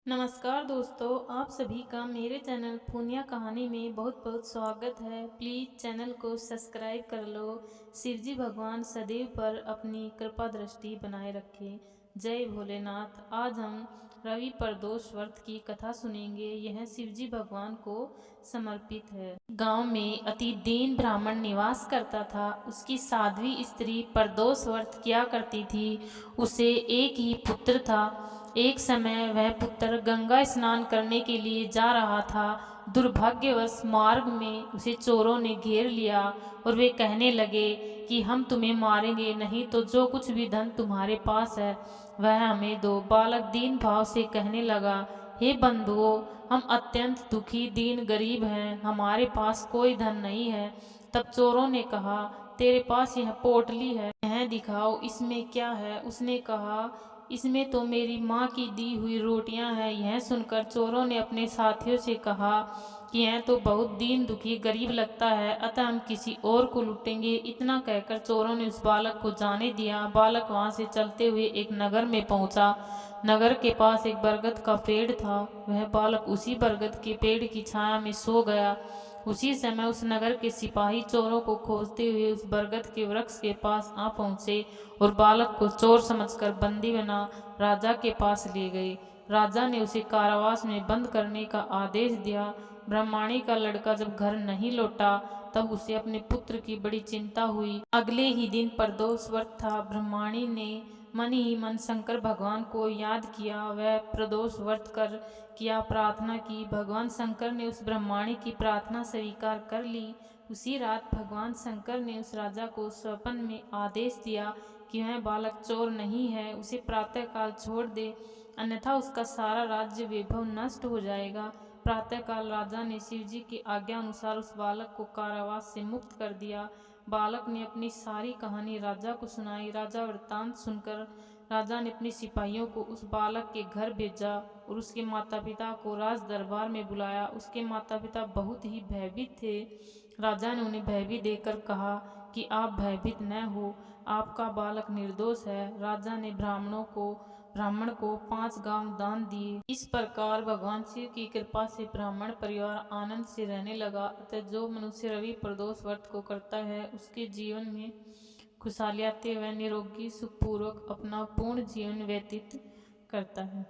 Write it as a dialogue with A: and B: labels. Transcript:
A: नमस्कार दोस्तों, आप सभी का मेरे चैनल पूनिया कहानी में बहुत बहुत स्वागत है। प्लीज़ चैनल को सब्सक्राइब कर लो। शिवजी भगवान सदैव पर अपनी कृपा दृष्टि बनाए रखें। जय भोलेनाथ। आज हम रवि प्रदोष व्रत की कथा सुनेंगे। यह शिवजी भगवान को समर्पित है। गांव में अति दीन ब्राह्मण निवास करता था। उसकी साध्वी स्त्री प्रदोष व्रत किया करती थी। उसे एक ही पुत्र था। एक समय वह पुत्र गंगा स्नान करने के लिए जा रहा था। दुर्भाग्यवश मार्ग में उसे चोरों ने घेर लिया और वे कहने लगे कि हम तुम्हें मारेंगे, नहीं तो जो कुछ भी धन तुम्हारे पास है वह हमें दो। बालक दीन भाव से कहने लगा, हे बंधुओं, हम अत्यंत दुखी दीन गरीब हैं, हमारे पास कोई धन नहीं है। तब चोरों ने कहा, तेरे पास यह पोटली है, यह दिखाओ, इसमें क्या है। उसने कहा, इसमें तो मेरी माँ की दी हुई रोटियां हैं। यह सुनकर चोरों ने अपने साथियों से कहा कि यह तो बहुत दीन दुखी गरीब लगता है, अतः हम किसी और को लूटेंगे। इतना कहकर चोरों ने उस बालक को जाने दिया। बालक वहां से चलते हुए एक नगर में पहुंचा। नगर के पास एक बरगद का पेड़ था। वह बालक उसी बरगद के पेड़ की छाया में सो गया। उसी समय उस नगर के सिपाही चोरों को खोजते हुए उस बरगद के वृक्ष के पास आ पहुंचे और बालक को चोर समझकर बंदी बना राजा के पास ले गए। राजा ने उसे कारावास में बंद करने का आदेश दिया। ब्रह्माणी का लड़का जब घर नहीं लौटा तब उसे अपने पुत्र की बड़ी चिंता हुई। अगले ही दिन प्रदोष व्रत था। ब्रह्माणी ने मन ही मन शंकर भगवान को याद किया। वह प्रदोष व्रत कर किया प्रार्थना की। भगवान शंकर ने उस ब्रह्माणी की प्रार्थना स्वीकार कर ली। उसी रात भगवान शंकर ने उस राजा को स्वप्न में आदेश दिया कि वह बालक चोर नहीं है, उसे प्रातःकाल छोड़ दे, अन्यथा उसका सारा राज्य वैभव नष्ट हो जाएगा। प्रातःकाल राजा ने शिवजी की आज्ञा अनुसार उस बालक को कारावास से मुक्त कर दिया। बालक ने अपनी सारी कहानी राजा को सुनाई। राजा वृत्तांत सुनकर राजा ने अपने सिपाहियों को उस बालक के घर भेजा और उसके माता पिता को राज दरबार में बुलाया। उसके माता पिता बहुत ही भयभीत थे। राजा ने उन्हें भयभीत देकर कहा कि आप भयभीत न हो, आपका बालक निर्दोष है। राजा ने ब्राह्मण को 5 गांव दान दिए। इस प्रकार भगवान शिव की कृपा से ब्राह्मण परिवार आनंद से रहने लगा। अतः जो मनुष्य रवि प्रदोष व्रत को करता है उसके जीवन में खुशहाली आती है। वह निरोगी सुखपूर्वक अपना पूर्ण जीवन व्यतीत करता है।